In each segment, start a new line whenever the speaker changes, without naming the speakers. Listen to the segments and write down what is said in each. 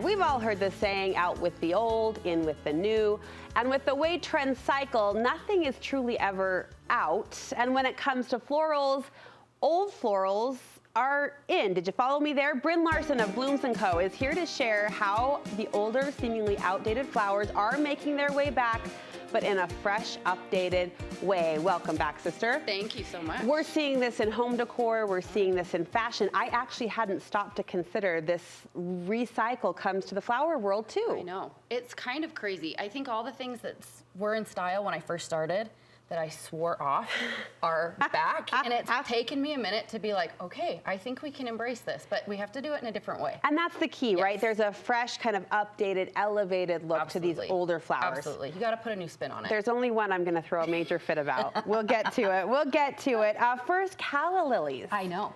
We've all heard the saying, out with the old, in with the new. And with the way trends cycle, nothing is truly ever out. And when it comes to florals, old florals are in. Did you follow me there? Brynn Larsen of Blooms & Co. is here to share how the older, seemingly outdated flowers are making their way back, but in a fresh, updated way. Welcome back, sister.
Thank you so much.
We're seeing this in home decor. We're seeing this in fashion. I actually hadn't stopped to consider this recycle comes to the flower world too.
I know. It's kind of crazy. I think all the things that were in style when I first started that I swore off are back. And it's taken me a minute to be like, okay, I think we can embrace this, but we have to do it in a different way.
And that's the key, right? There's a fresh, kind of updated, elevated look to these older flowers.
Absolutely. You got to put a new spin on it.
There's only one I'm going to throw a major fit about. We'll get to it. We'll get to it. First, calla lilies.
I know.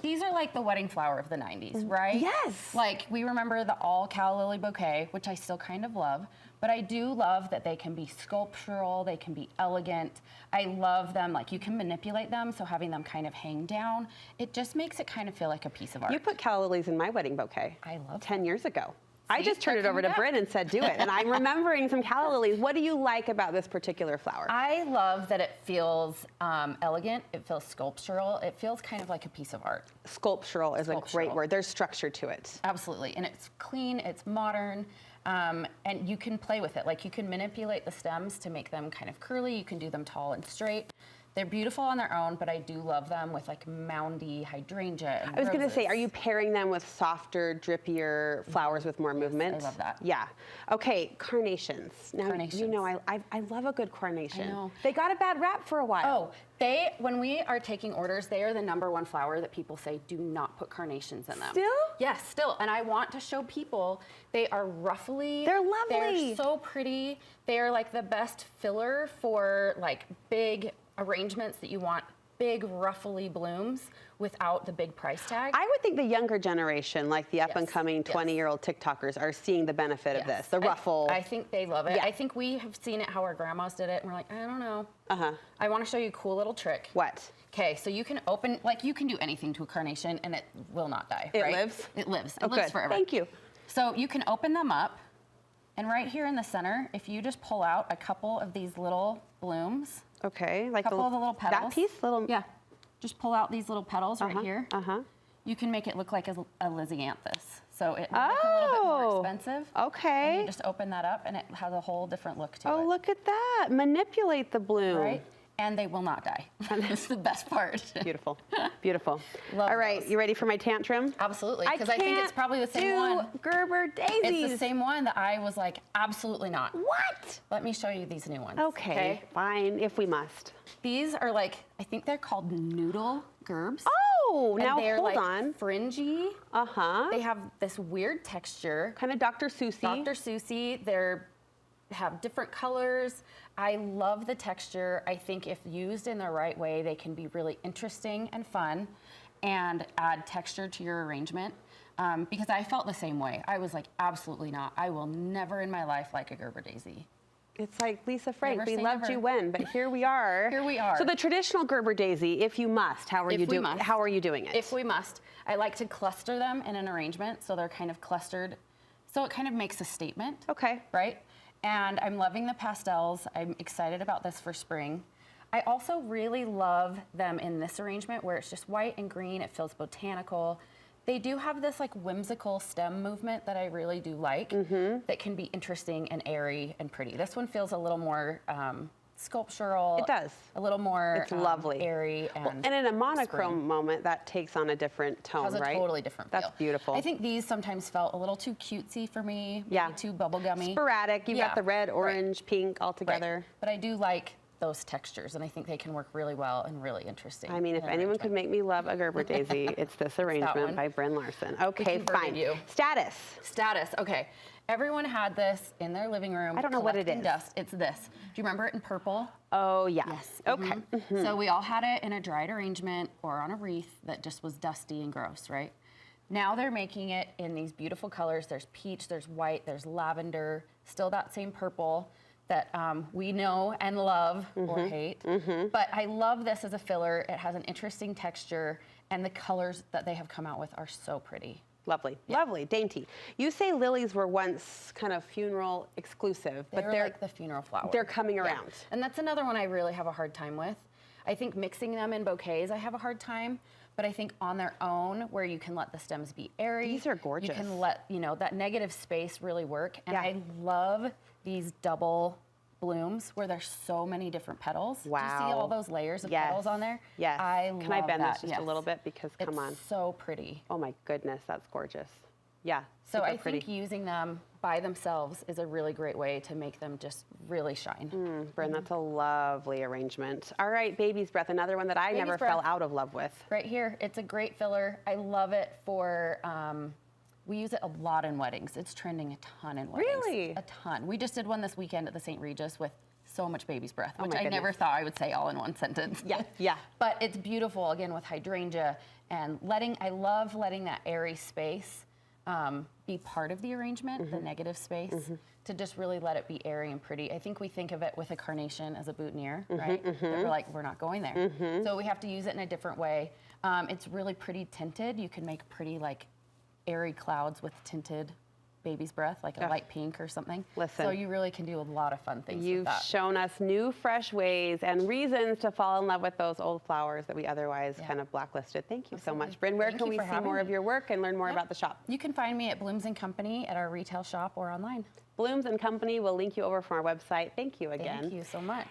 These are like the wedding flower of the 90s, right?
Yes.
Like, we remember the all calla lily bouquet, which I still kind of love, but I do love that they can be sculptural, they can be elegant. I love them, like you can manipulate them, so having them kind of hang down, it just makes it kind of feel like a piece of art.
You put calla lilies in my wedding bouquet.
I love
10 years ago.
See,
I just turned it over to Brynn and said, do it. And I'm remembering some calla lilies. What do you like about this particular flower?
I love that it feels elegant, it feels sculptural, it feels kind of like a piece of art.
Sculptural is a great word. There's structure to it.
Absolutely, and it's clean, it's modern, and you can play with it. Like, you can manipulate the stems to make them kind of curly, you can do them tall and straight. They're beautiful on their own, but I do love them with like moundy hydrangea and
I was going to say, are you pairing them with softer, drippier flowers with more movement?
I love that.
Yeah. Okay, carnations. Now,
Carnations.
you know, I love a good carnation.
I know.
They got a bad rap for a while.
Oh, when we are taking orders, they are the #1 flower that people say do not put carnations in them.
Still?
Yes, still. And I want to show people they are ruffly.
They're lovely.
They're so pretty. They are like the best filler for like big arrangements that you want big ruffly blooms without the big price tag.
I would think the younger generation, like the up-and-coming 20-year-old TikTokers, are seeing the benefit of this, the ruffle.
I think they love it.
Yeah.
I think we have seen it how our grandmas did it, and we're like, I don't know.
Uh-huh.
I want to show you a cool little trick.
What?
Okay, so you can open, like you can do anything to a carnation and it will not die,
It
right?
lives?
It lives.
Oh,
It lives
good.
forever.
Thank you.
So you can open them up, and right here in the center, if you just pull out a couple of these little blooms,
Okay, like
a couple of the little petals.
that piece, little.
Yeah, just pull out these little petals right here.
Uh-huh.
You can make it look like a lysianthus. So it will look a little bit more expensive.
Okay.
And you just open that up, and it has a whole different look to it.
Oh, look at that. Manipulate the bloom.
Right? And they will not die. That's the best part.
Beautiful. Beautiful.
Love
All right,
those.
you ready for my tantrum?
Absolutely, because I think it's probably the same one.
Gerber daisies.
It's the same one that I was like, absolutely not.
What?
Let me show you these new ones.
Okay, fine, if we must.
These are like, I think they're called noodle gerbs.
Oh,
and
now
they're
hold
like
on.
fringy.
Uh-huh.
They have this weird texture.
Kind of Dr. Seussy.
Dr. Seussy. They're have different colors. I love the texture. I think if used in the right way, they can be really interesting and fun and add texture to your arrangement. Because I felt the same way. I was like, absolutely not. I will never in my life like a Gerber daisy.
It's like Lisa Frank,
Never
we
say
loved
never.
you when, but here we are.
Here we are.
So the traditional Gerber daisy, if you must, how are you doing it?
If we must. I like to cluster them in an arrangement so they're kind of clustered. So it kind of makes a statement.
Okay.
Right? And I'm loving the pastels. I'm excited about this for spring. I also really love them in this arrangement where it's just white and green. It feels botanical. They do have this like whimsical stem movement that I really do like that can be interesting and airy and pretty. This one feels a little more sculptural.
It does.
A little more
It's lovely.
airy and
and in a monochrome moment, that takes on a different tone,
has a
right?
totally different feel.
That's beautiful.
I think these sometimes felt a little too cutesy for me,
Yeah.
maybe too bubblegummy.
Sporadic. You've got the red, orange,
right.
pink all together.
Right. But I do like those textures, and I think they can work really well and really interesting.
I mean, if anyone could make me love a Gerber daisy, it's this arrangement by Brynn Larsen. Okay, fine. Status.
Status, okay. Everyone had this in their living room.
I don't know what it
collecting
is.
Dust. It's this. Do you remember it in purple?
Oh, yeah.
Yes.
Okay.
So we all had it in a dried arrangement or on a wreath that just was dusty and gross, right? Now they're making it in these beautiful colors. There's peach, there's white, there's lavender, still that same purple that we know and love or hate. But I love this as a filler. It has an interesting texture, and the colors that they have come out with are so pretty.
Lovely, lovely, dainty. You say lilies were once kind of funeral exclusive, but
they're like the funeral flower.
They're coming around.
And that's another one I really have a hard time with. I think mixing them in bouquets, I have a hard time. But I think on their own, where you can let the stems be airy.
These are gorgeous.
You can let, that negative space really work. And
Yeah.
I love these double blooms where there's so many different petals.
Wow.
Do you see all those layers of
Yes.
petals on there?
Yes.
I love
Can I bend
that.
this just a little bit? Because come on.
It's so pretty.
Oh my goodness, that's gorgeous. Yeah.
So
super
I
pretty.
think using them by themselves is a really great way to make them just really shine.
Brynn, that's a lovely arrangement. All right, baby's breath, another one that I never fell out of love with.
Right here, it's a great filler. I love it for, we use it a lot in weddings. It's trending a ton in weddings.
Really?
A ton. We just did one this weekend at the St. Regis with so much baby's breath, which
my
I never
goodness.
thought I would say all in one sentence.
Yeah, yeah.
But it's beautiful, again, with hydrangea and I love letting that airy space be part of the arrangement, the negative space, to just really let it be airy and pretty. I think we think of it with a carnation as a boutonniere, right? That we're like, we're not going there. So we have to use it in a different way. It's really pretty tinted. You can make pretty like airy clouds with tinted baby's breath, like a light pink or something.
Listen.
So you really can do a lot of fun things with
You've
that.
shown us new, fresh ways and reasons to fall in love with those old flowers that we otherwise kind of blacklisted. Thank you so much, Brynn. Where
Thank
can
you
we
for
see
having
more of
me.
your work and learn more about the shop?
You can find me at Blooms & Company at our retail shop or online.
Blooms & Company will link you over from our website. Thank you again.
Thank you so much.